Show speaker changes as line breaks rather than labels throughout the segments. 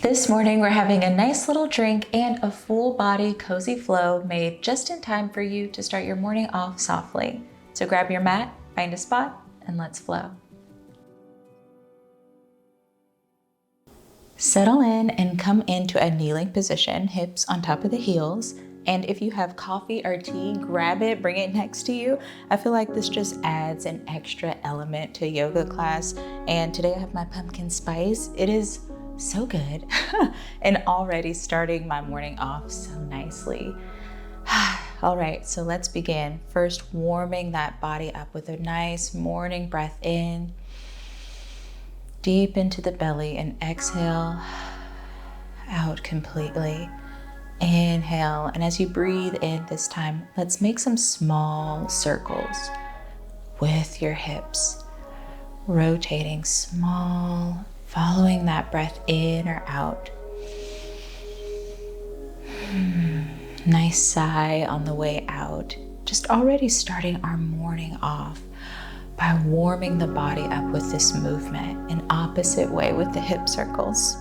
This morning, we're having a nice little drink and a full body cozy flow made just in time for you to start your morning off softly. So grab your mat, find a spot, and let's flow. Settle in and come into a kneeling position, hips on top of the heels. And if you have coffee or tea, grab it, bring it next to you. I feel like this just adds an extra element to yoga class. And today I have my pumpkin spice. It is so good and already starting my morning off so nicely. All right, so let's begin. First, warming that body up with a nice morning breath in, deep into the belly, and exhale out completely. Inhale, and as you breathe in this time, let's make some small circles with your hips, rotating small, following that breath in or out. Nice sigh on the way out. Just already starting our morning off by warming the body up with this movement, an opposite way with the hip circles.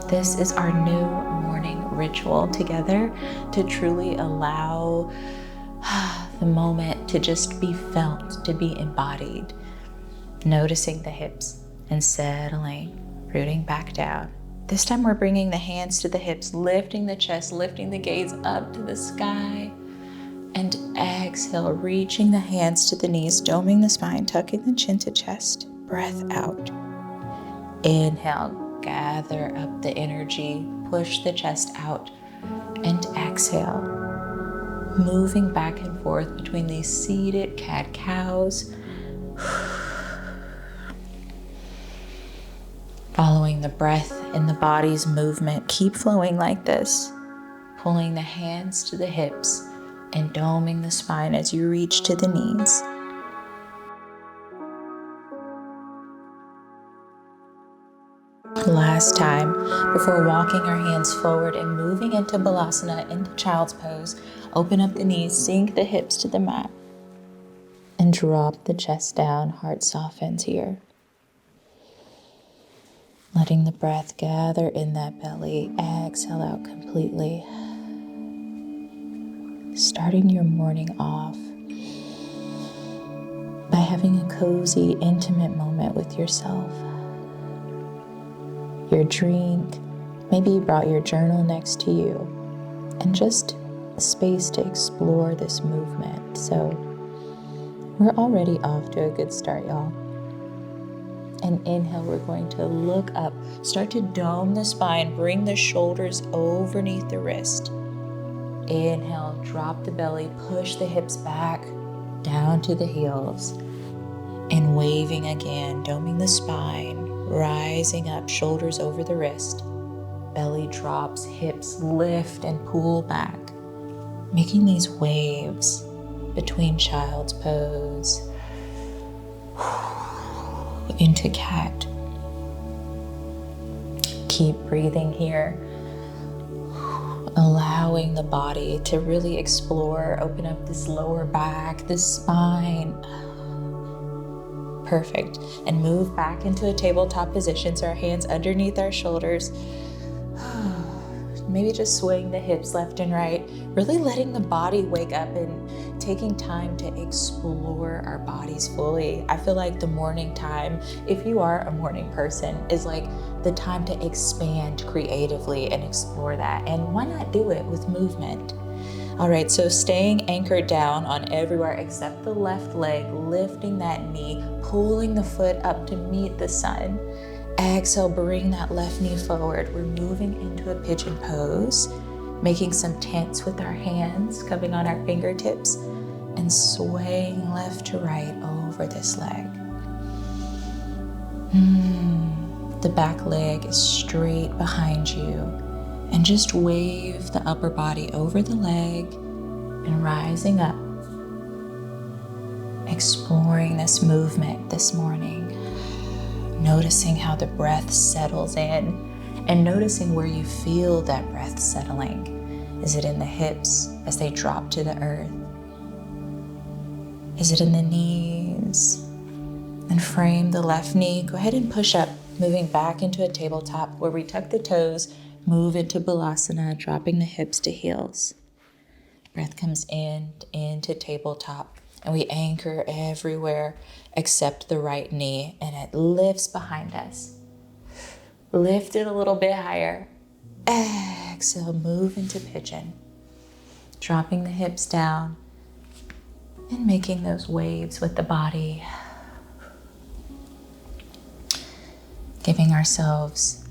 This is our new morning ritual together to truly allow the moment to just be felt, to be embodied. Noticing the hips and settling, rooting back down. This time we're bringing the hands to the hips, lifting the chest, lifting the gaze up to the sky. And exhale, reaching the hands to the knees, doming the spine, tucking the chin to chest. Breath out. Inhale, gather up the energy, push the chest out. And exhale, moving back and forth between these seated cat-cows. Following the breath and the body's movement, keep flowing like this, pulling the hands to the hips and doming the spine as you reach to the knees. Last time, before walking our hands forward and moving into Balasana, into child's pose, open up the knees, sink the hips to the mat, and drop the chest down, heart softens here. Letting the breath gather in that belly, exhale out completely. Starting your morning off by having a cozy, intimate moment with yourself. Your drink, maybe you brought your journal next to you, and just a space to explore this movement. So we're already off to a good start, y'all. And inhale, we're going to look up, start to dome the spine, bring the shoulders overneath the wrist. Inhale, drop the belly, push the hips back, down to the heels. And waving again, doming the spine, rising up, shoulders over the wrist. Belly drops, hips lift and pull back. Making these waves between child's pose into cat. Keep breathing here, allowing the body to really explore, open up this lower back, this spine. Perfect. And move back into a tabletop position, so our hands underneath our shoulders. Maybe just swaying the hips left and right, really letting the body wake up and taking time to explore our bodies fully. I feel like the morning time, if you are a morning person, is like the time to expand creatively and explore that. And why not do it with movement? All right, so staying anchored down on everywhere except the left leg, lifting that knee, pulling the foot up to meet the sun. Exhale, bring that left knee forward. We're moving into a pigeon pose, making some tents with our hands, coming on our fingertips, and swaying left to right over this leg. The back leg is straight behind you, and just wave the upper body over the leg and rising up, exploring this movement this morning. Noticing how the breath settles in and noticing where you feel that breath settling. Is it in the hips as they drop to the earth? Is it in the knees? And frame the left knee. Go ahead and push up, moving back into a tabletop where we tuck the toes, move into balasana, dropping the hips to heels. Breath comes in, into tabletop, and we anchor everywhere except the right knee, and it lifts behind us. Lift it a little bit higher. Exhale, move into pigeon. Dropping the hips down and making those waves with the body. Giving ourselves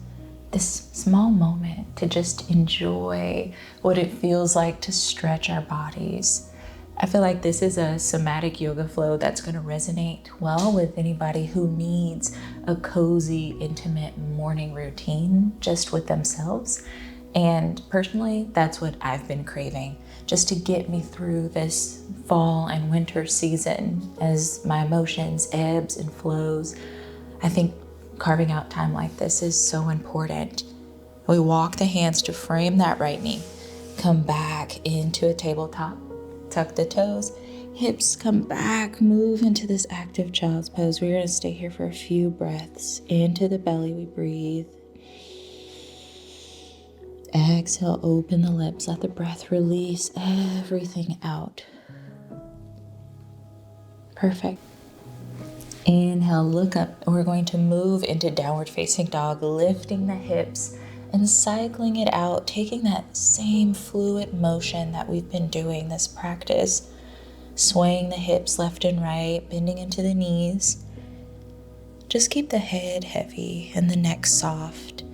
this small moment to just enjoy what it feels like to stretch our bodies. I feel like this is a somatic yoga flow that's going to resonate well with anybody who needs a cozy, intimate morning routine just with themselves. And personally, that's what I've been craving, just to get me through this fall and winter season as my emotions ebbs and flows. I think carving out time like this is so important. We walk the hands to frame that right knee. Come back into a tabletop. Tuck the toes. Hips come back. Move into this active child's pose. We're going to stay here for a few breaths. Into the belly we breathe. Exhale, open the lips. Let the breath release everything out. Perfect. Inhale, look up. We're going to move into downward facing dog, lifting the hips and cycling it out, taking that same fluid motion that we've been doing this practice, swaying the hips left and right, bending into the knees. Just keep the head heavy and the neck soft,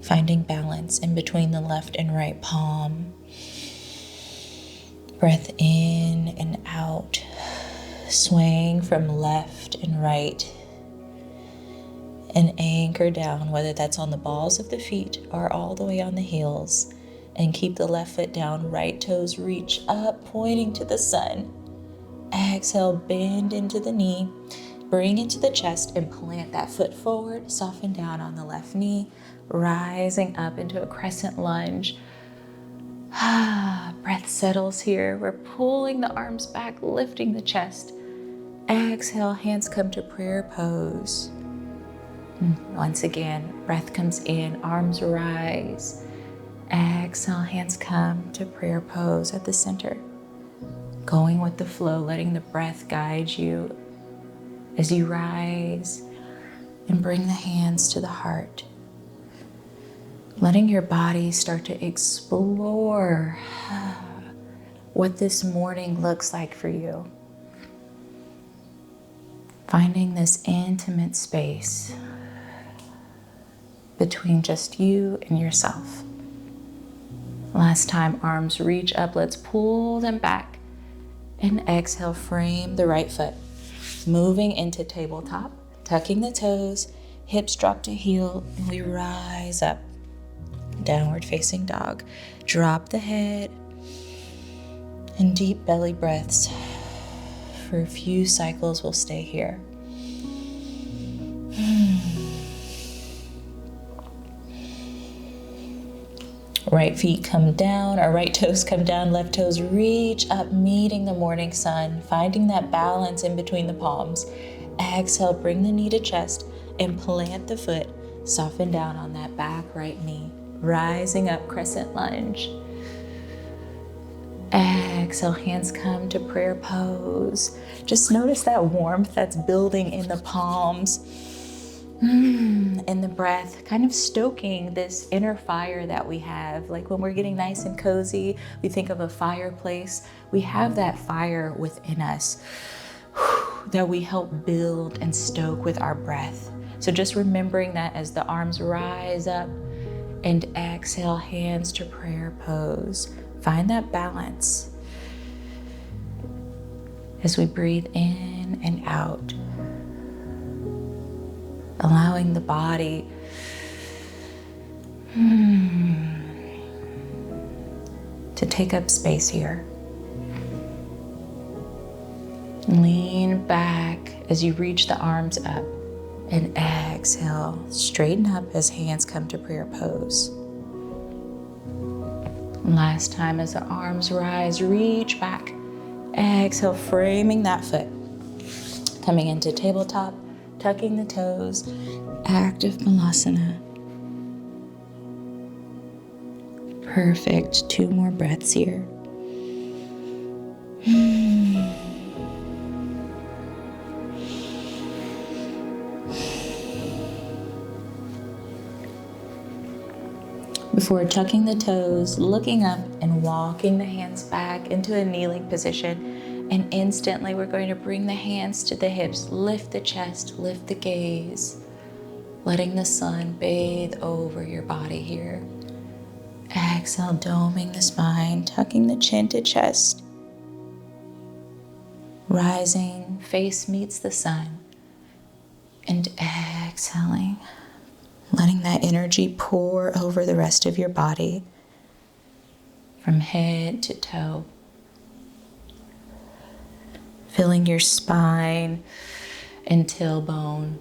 finding balance in between the left and right palm. Breath in and out. Swaying from left and right, and anchor down, whether that's on the balls of the feet or all the way on the heels, and keep the left foot down, right toes reach up, pointing to the sun. Exhale, bend into the knee, bring into the chest and plant that foot forward, soften down on the left knee, rising up into a crescent lunge. Breath settles here. We're pulling the arms back, lifting the chest. Exhale, hands come to prayer pose. Once again, breath comes in, arms rise. Exhale, hands come to prayer pose at the center. Going with the flow, letting the breath guide you as you rise and bring the hands to the heart. Letting your body start to explore what this morning looks like for you. Finding this intimate space between just you and yourself. Last time, arms reach up. Let's pull them back. And exhale, frame the right foot. Moving into tabletop, tucking the toes, hips drop to heel, and we rise up. Downward facing dog. Drop the head and deep belly breaths. For a few cycles, we'll stay here. Right feet come down, or right toes come down, left toes reach up, meeting the morning sun, finding that balance in between the palms. Exhale, bring the knee to chest and plant the foot. Soften down on that back right knee. Rising up, crescent lunge. Exhale, hands come to prayer pose. Just notice that warmth that's building in the palms. And the breath, kind of stoking this inner fire that we have. Like when we're getting nice and cozy, we think of a fireplace. We have that fire within us that we help build and stoke with our breath. So just remembering that as the arms rise up and exhale, hands to prayer pose. Find that balance as we breathe in and out. Allowing the body to take up space here. Lean back as you reach the arms up and exhale. Straighten up as hands come to prayer pose. Last time as the arms rise, reach back. Exhale, framing that foot. Coming into tabletop, tucking the toes, active malasana. Perfect. 2 more breaths here. Before tucking the toes, looking up and walking the hands back into a kneeling position. And instantly we're going to bring the hands to the hips, lift the chest, lift the gaze, letting the sun bathe over your body here. Exhale, doming the spine, tucking the chin to chest. Rising, face meets the sun. And exhaling, letting that energy pour over the rest of your body from head to toe. Feeling your spine and tailbone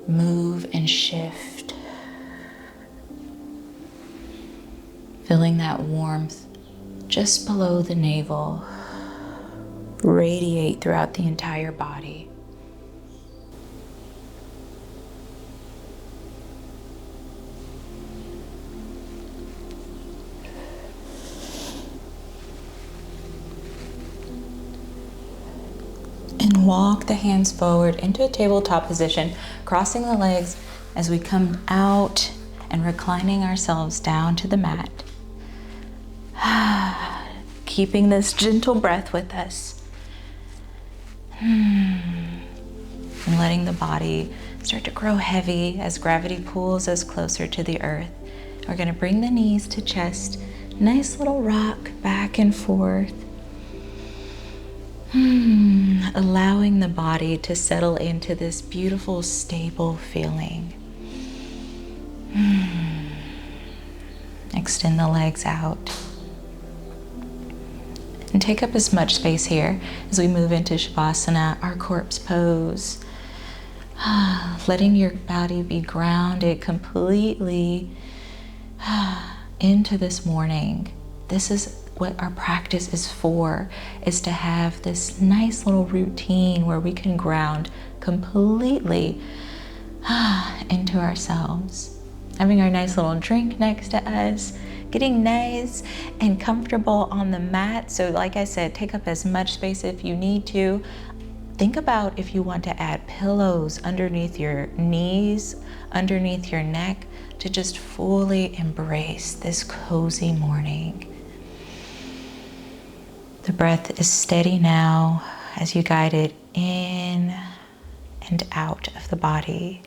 move and shift. Feeling that warmth just below the navel radiate throughout the entire body. And walk the hands forward into a tabletop position, crossing the legs as we come out and reclining ourselves down to the mat. Keeping this gentle breath with us. And letting the body start to grow heavy as gravity pulls us closer to the earth. We're going to bring the knees to chest. Nice little rock back and forth. Allowing the body to settle into this beautiful, stable feeling. Extend the legs out. And take up as much space here as we move into shavasana, our corpse pose. Letting your body be grounded completely into this morning. This is what our practice is for, is to have this nice little routine where we can ground completely into ourselves. Having our nice little drink next to us, getting nice and comfortable on the mat. So like I said, take up as much space if you need to. Think about if you want to add pillows underneath your knees, underneath your neck, to just fully embrace this cozy morning. The breath is steady now as you guide it in and out of the body.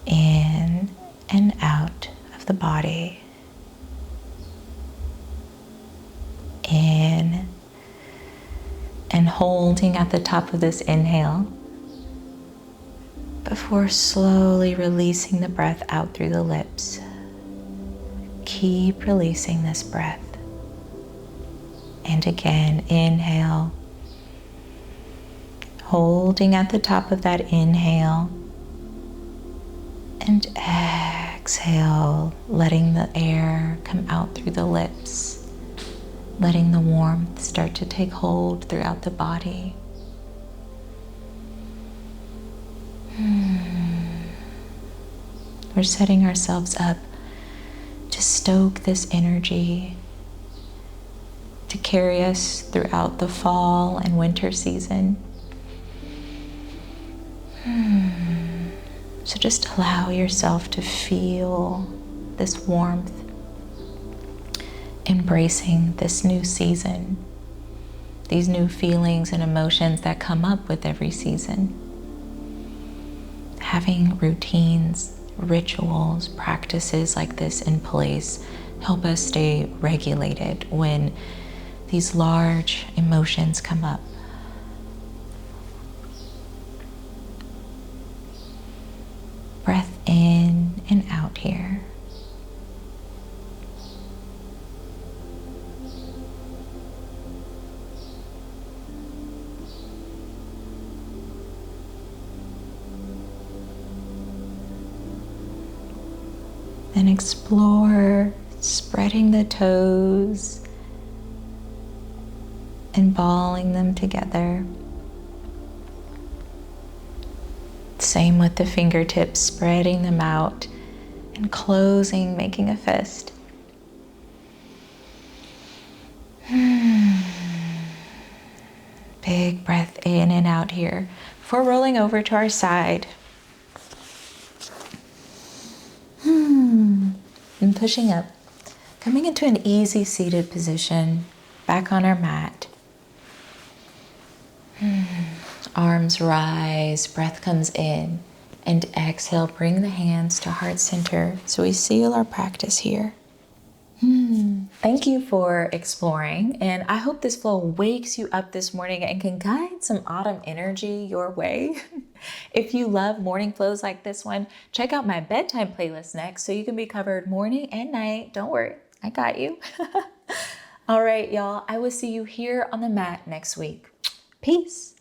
In and out of the body. In and holding at the top of this inhale before slowly releasing the breath out through the lips. Keep releasing this breath. And again, inhale. Holding at the top of that inhale. And exhale, letting the air come out through the lips. Letting the warmth start to take hold throughout the body. We're setting ourselves up to stoke this energy, to carry us throughout the fall and winter season. So just allow yourself to feel this warmth, embracing this new season, these new feelings and emotions that come up with every season. Having routines, rituals, practices like this in place help us stay regulated when these large emotions come up. Breath in and out here. Then explore spreading the toes and balling them together. Same with the fingertips, spreading them out and closing, making a fist. Big breath in and out here before rolling over to our side. And pushing up, coming into an easy seated position, back on our mat. Arms rise, breath comes in, and exhale, bring the hands to heart center. So we seal our practice here. Thank you for exploring, and I hope this flow wakes you up this morning and can guide some autumn energy your way. If you love morning flows like this one, check out my bedtime playlist next so you can be covered morning and night. Don't worry, I got you. All right, y'all, I will see you here on the mat next week. Peace.